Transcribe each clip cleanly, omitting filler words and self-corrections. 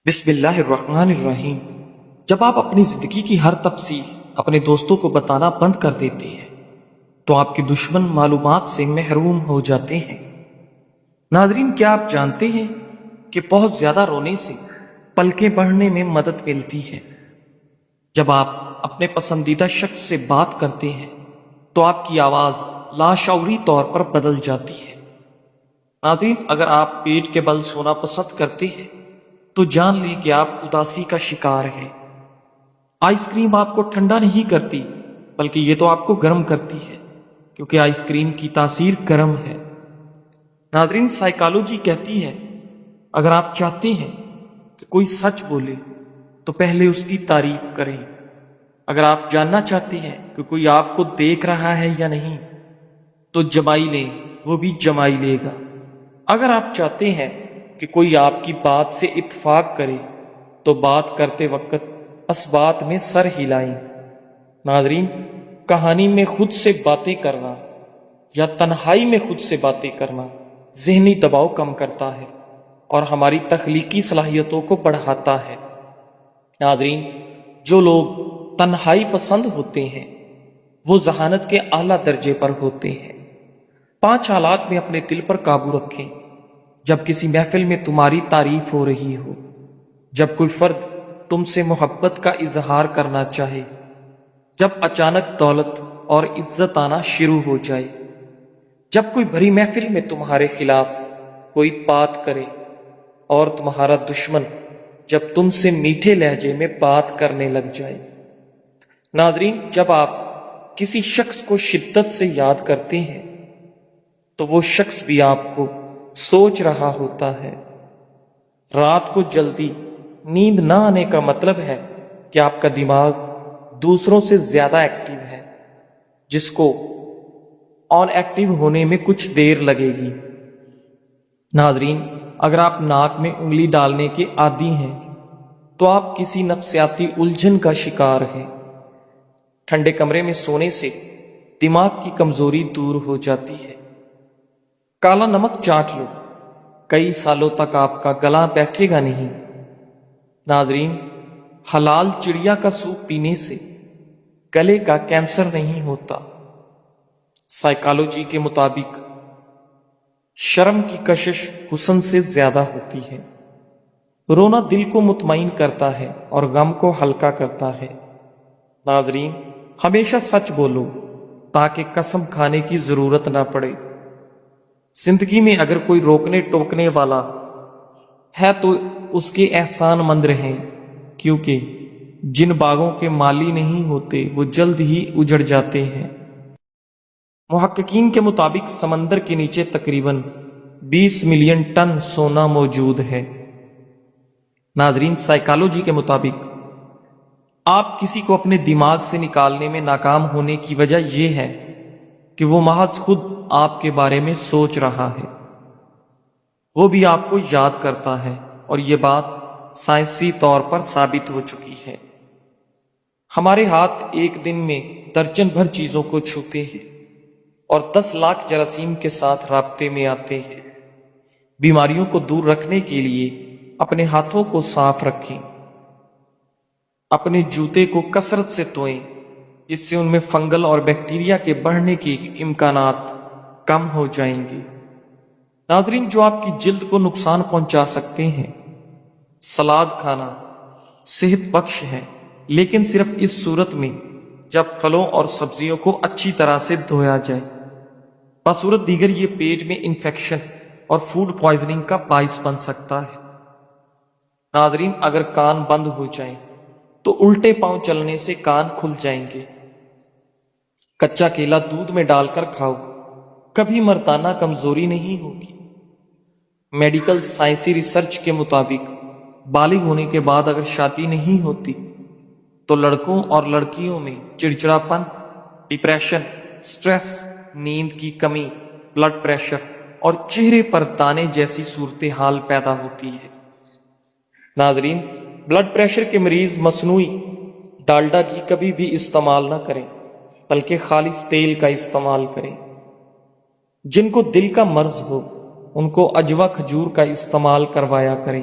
بسم اللہ الرحمن الرحیم۔ جب آپ اپنی زندگی کی ہر تفصیل اپنے دوستوں کو بتانا بند کر دیتے ہیں تو آپ کے دشمن معلومات سے محروم ہو جاتے ہیں۔ ناظرین، کیا آپ جانتے ہیں کہ بہت زیادہ رونے سے پلکیں بڑھنے میں مدد ملتی ہے؟ جب آپ اپنے پسندیدہ شخص سے بات کرتے ہیں تو آپ کی آواز لاشعوری طور پر بدل جاتی ہے۔ ناظرین، اگر آپ پیٹ کے بل سونا پسند کرتے ہیں تو جان لیں کہ آپ اداسی کا شکار ہیں۔ آئس کریم آپ کو ٹھنڈا نہیں کرتی بلکہ یہ تو آپ کو گرم کرتی ہے، کیونکہ آئس کریم کی تاثیر گرم ہے۔ ناظرین، سائیکالوجی کہتی ہے اگر آپ چاہتے ہیں کہ کوئی سچ بولے تو پہلے اس کی تعریف کریں۔ اگر آپ جاننا چاہتے ہیں کہ کوئی آپ کو دیکھ رہا ہے یا نہیں تو جمائی لیں، وہ بھی جمائی لے گا۔ اگر آپ چاہتے ہیں کہ کوئی آپ کی بات سے اتفاق کرے تو بات کرتے وقت اسبات میں سر ہلائیں۔ ناظرین، کہانی میں خود سے باتیں کرنا یا تنہائی میں خود سے باتیں کرنا ذہنی دباؤ کم کرتا ہے اور ہماری تخلیقی صلاحیتوں کو بڑھاتا ہے۔ ناظرین، جو لوگ تنہائی پسند ہوتے ہیں وہ ذہانت کے اعلیٰ درجے پر ہوتے ہیں۔ 5 حالات میں اپنے دل پر قابو رکھیں۔ جب کسی محفل میں تمہاری تعریف ہو رہی ہو، جب کوئی فرد تم سے محبت کا اظہار کرنا چاہے، جب اچانک دولت اور عزت آنا شروع ہو جائے، جب کوئی بھری محفل میں تمہارے خلاف کوئی بات کرے اور تمہارا دشمن جب تم سے میٹھے لہجے میں بات کرنے لگ جائے۔ ناظرین، جب آپ کسی شخص کو شدت سے یاد کرتے ہیں تو وہ شخص بھی آپ کو سوچ رہا ہوتا ہے۔ رات کو جلدی نیند نہ آنے کا مطلب ہے کہ آپ کا دماغ دوسروں سے زیادہ ایکٹیو ہے، جس کو آن ایکٹیو ہونے میں کچھ دیر لگے گی۔ ناظرین، اگر آپ ناک میں انگلی ڈالنے کے عادی ہیں تو آپ کسی نفسیاتی الجھن کا شکار ہیں۔ ٹھنڈے کمرے میں سونے سے دماغ کی کمزوری دور ہو جاتی ہے۔ کالا نمک چاٹ لو، کئی سالوں تک آپ کا گلا بیٹھے گا نہیں۔ ناظرین، حلال چڑیا کا سوپ پینے سے گلے کا کینسر نہیں ہوتا۔ سائیکالوجی کے مطابق شرم کی کشش حسن سے زیادہ ہوتی ہے۔ رونا دل کو مطمئن کرتا ہے اور غم کو ہلکا کرتا ہے۔ ناظرین، ہمیشہ سچ بولو تاکہ قسم کھانے کی ضرورت نہ پڑے۔ زندگی میں اگر کوئی روکنے ٹوکنے والا ہے تو اس کے احسان مند رہیں، کیونکہ جن باغوں کے مالی نہیں ہوتے وہ جلد ہی اجڑ جاتے ہیں۔ محققین کے مطابق سمندر کے نیچے تقریباً 20 ملین ٹن سونا موجود ہے۔ ناظرین، سائیکالوجی کے مطابق آپ کسی کو اپنے دماغ سے نکالنے میں ناکام ہونے کی وجہ یہ ہے کہ وہ محض خود آپ کے بارے میں سوچ رہا ہے، وہ بھی آپ کو یاد کرتا ہے، اور یہ بات سائنسی طور پر ثابت ہو چکی ہے۔ ہمارے ہاتھ ایک دن میں درجن بھر چیزوں کو چھوتے ہیں اور 10 لاکھ جراثیم کے ساتھ رابطے میں آتے ہیں۔ بیماریوں کو دور رکھنے کے لیے اپنے ہاتھوں کو صاف رکھیں۔ اپنے جوتے کو کثرت سے دھوئیں، اس سے ان میں فنگل اور بیکٹیریا کے بڑھنے کے امکانات کم ہو جائیں گے۔ ناظرین، جو آپ کی جلد کو نقصان پہنچا سکتے ہیں، سلاد کھانا صحت بخش ہے، لیکن صرف اس صورت میں جب پھلوں اور سبزیوں کو اچھی طرح سے دھویا جائے۔ بصورت دیگر یہ پیٹ میں انفیکشن اور فوڈ پوائزننگ کا باعث بن سکتا ہے۔ ناظرین، اگر کان بند ہو جائیں تو الٹے پاؤں چلنے سے کان کھل جائیں گے۔ کچا کیلا دودھ میں ڈال کر کھاؤ، کبھی مردانہ کمزوری نہیں ہوگی۔ میڈیکل سائنسی ریسرچ کے مطابق بالغ ہونے کے بعد اگر شادی نہیں ہوتی تو لڑکوں اور لڑکیوں میں چڑچڑاپن، ڈپریشن، سٹریس، نیند کی کمی، بلڈ پریشر اور چہرے پر دانے جیسی صورتحال پیدا ہوتی ہے۔ ناظرین، بلڈ پریشر کے مریض مصنوعی ڈالڈا گھی کبھی بھی استعمال نہ کریں بلکہ خالص تیل کا استعمال کریں۔ جن کو دل کا مرض ہو ان کو عجوا کھجور کا استعمال کروایا کریں۔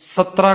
17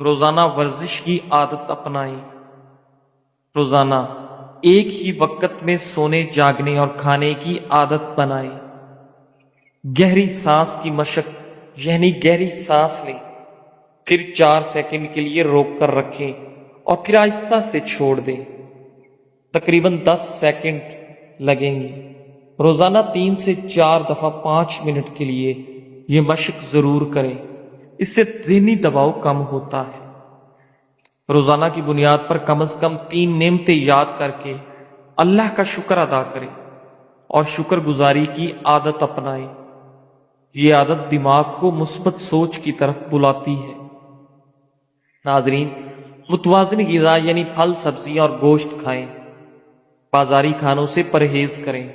روزانہ ورزش کی عادت اپنائیں۔ روزانہ ایک ہی وقت میں سونے جاگنے اور کھانے کی عادت بنائیں۔ گہری سانس کی مشق یعنی گہری سانس لیں، پھر 4 سیکنڈ کے لیے روک کر رکھیں اور پھر آہستہ سے چھوڑ دیں۔ تقریباً 10 سیکنڈ لگیں گے۔ روزانہ 3 سے 4 دفعہ 5 منٹ کے لیے یہ مشق ضرور کریں، اس سے ذہنی دباؤ کم ہوتا ہے۔ روزانہ کی بنیاد پر کم از کم 3 نعمتیں یاد کر کے اللہ کا شکر ادا کریں اور شکر گزاری کی عادت اپنائیں۔ یہ عادت دماغ کو مثبت سوچ کی طرف بلاتی ہے۔ ناظرین، متوازن غذا یعنی پھل، سبزیاں اور گوشت کھائیں، بازاری کھانوں سے پرہیز کریں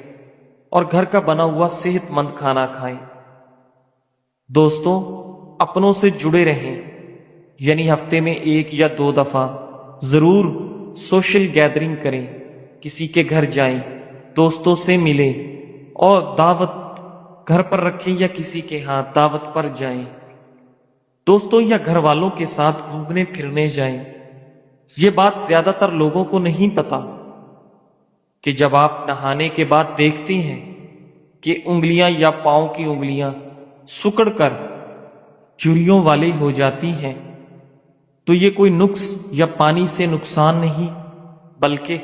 اور گھر کا بنا ہوا صحت مند کھانا کھائیں۔ دوستوں، اپنوں سے جڑے رہیں، یعنی ہفتے میں 1 یا 2 دفعہ ضرور سوشل گیدرنگ کریں، کسی کے گھر جائیں، دوستوں سے ملیں اور دعوت گھر پر رکھیں یا کسی کے ہاں دعوت پر جائیں۔ دوستوں یا گھر والوں کے ساتھ گھومنے پھرنے جائیں۔ یہ بات زیادہ تر لوگوں کو نہیں پتا کہ جب آپ نہانے کے بعد دیکھتے ہیں کہ انگلیاں یا پاؤں کی انگلیاں سکڑ کر جریوں والی ہو جاتی ہیں، تو یہ کوئی نقص یا پانی سے نقصان نہیں، بلکہ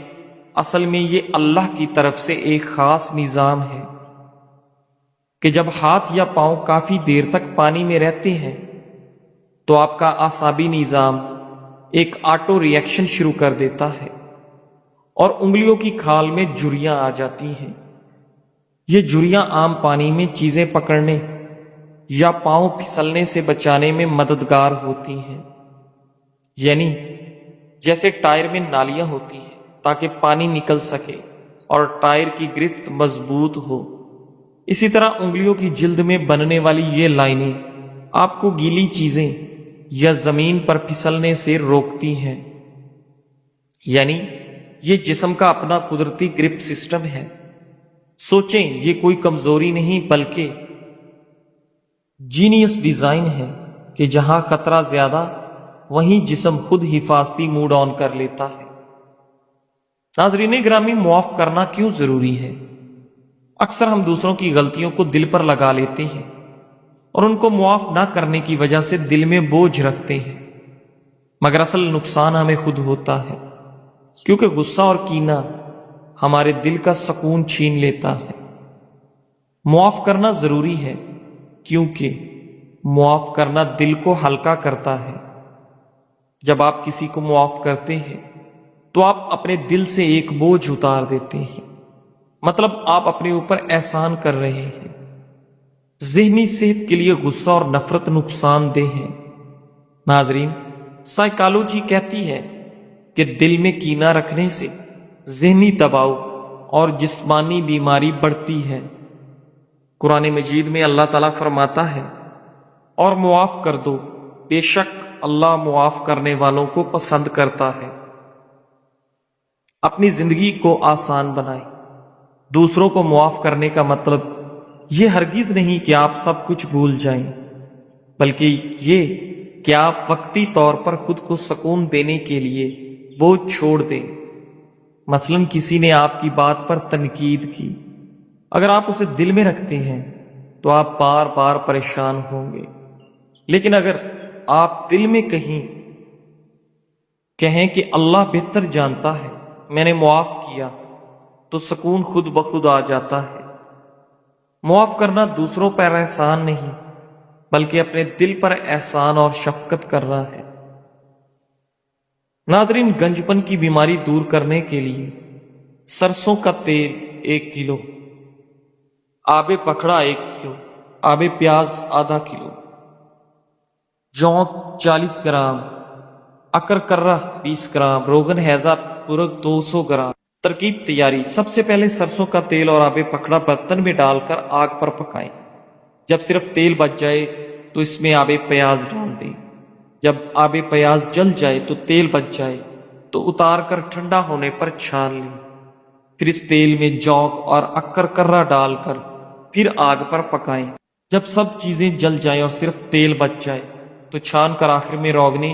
اصل میں یہ اللہ کی طرف سے ایک خاص نظام ہے کہ جب ہاتھ یا پاؤں کافی دیر تک پانی میں رہتے ہیں تو آپ کا اعصابی نظام ایک آٹو ری ایکشن شروع کر دیتا ہے اور انگلیوں کی کھال میں جھریاں آ جاتی ہیں۔ یہ جھریاں عام پانی میں چیزیں پکڑنے یا پاؤں پھسلنے سے بچانے میں مددگار ہوتی ہیں، یعنی جیسے ٹائر میں نالیاں ہوتی ہیں تاکہ پانی نکل سکے اور ٹائر کی گرفت مضبوط ہو، اسی طرح انگلیوں کی جلد میں بننے والی یہ لائنیں آپ کو گیلی چیزیں یا زمین پر پھسلنے سے روکتی ہیں۔ یعنی یہ جسم کا اپنا قدرتی گرپ سسٹم ہے۔ سوچیں، یہ کوئی کمزوری نہیں بلکہ جینیس ڈیزائن ہے کہ جہاں خطرہ زیادہ وہیں جسم خود حفاظتی موڈ آن کر لیتا ہے۔ ناظرین گرامی، معاف کرنا کیوں ضروری ہے؟ اکثر ہم دوسروں کی غلطیوں کو دل پر لگا لیتے ہیں اور ان کو معاف نہ کرنے کی وجہ سے دل میں بوجھ رکھتے ہیں، مگر اصل نقصان ہمیں خود ہوتا ہے، کیونکہ غصہ اور کینہ ہمارے دل کا سکون چھین لیتا ہے۔ معاف کرنا ضروری ہے کیونکہ معاف کرنا دل کو ہلکا کرتا ہے۔ جب آپ کسی کو معاف کرتے ہیں تو آپ اپنے دل سے ایک بوجھ اتار دیتے ہیں، مطلب آپ اپنے اوپر احسان کر رہے ہیں۔ ذہنی صحت کے لیے غصہ اور نفرت نقصان دہ ہیں۔ ناظرین، سائیکالوجی کہتی ہے کہ دل میں کینہ رکھنے سے ذہنی دباؤ اور جسمانی بیماری بڑھتی ہے۔ قرآن مجید میں اللہ تعالیٰ فرماتا ہے، اور معاف کر دو، بے شک اللہ معاف کرنے والوں کو پسند کرتا ہے۔ اپنی زندگی کو آسان بنائیں۔ دوسروں کو معاف کرنے کا مطلب یہ ہرگز نہیں کہ آپ سب کچھ بھول جائیں، بلکہ یہ کہ آپ وقتی طور پر خود کو سکون دینے کے لیے بوجھ چھوڑ دیں۔ مثلا کسی نے آپ کی بات پر تنقید کی، اگر آپ اسے دل میں رکھتے ہیں تو آپ بار بار پریشان ہوں گے، لیکن اگر آپ دل میں کہیں کہ اللہ بہتر جانتا ہے، میں نے معاف کیا، تو سکون خود بخود آ جاتا ہے۔ معاف کرنا دوسروں پر احسان نہیں بلکہ اپنے دل پر احسان اور شفقت کرنا ہے۔ ناظرین، گنجپن کی بیماری دور کرنے کے لیے سرسوں کا تیل 1 کلو، آب پکھڑا 1 کلو، آب پیاز آدھا کلو، جونک 40 گرام، اکر کرہ 20 گرام، روغن ہیضہ پورک 200 گرام۔ ترکیب تیاری: سب سے پہلے سرسوں کا تیل اور آب پکھڑا برتن میں ڈال کر آگ پر پکائیں۔ جب صرف تیل بچ جائے تو اس میں آب پیاز ڈال دیں۔ جب آب پیاز جل جائے تو تیل بچ جائے تو اتار کر ٹھنڈا ہونے پر چھان لیں۔ پھر اس تیل میں جونک اور اکر کرہ ڈال کر پھر آگ پر پکائیں۔ جب سب چیزیں جل جائیں اور صرف تیل بچ جائے تو چھان کر آخر میں روغنی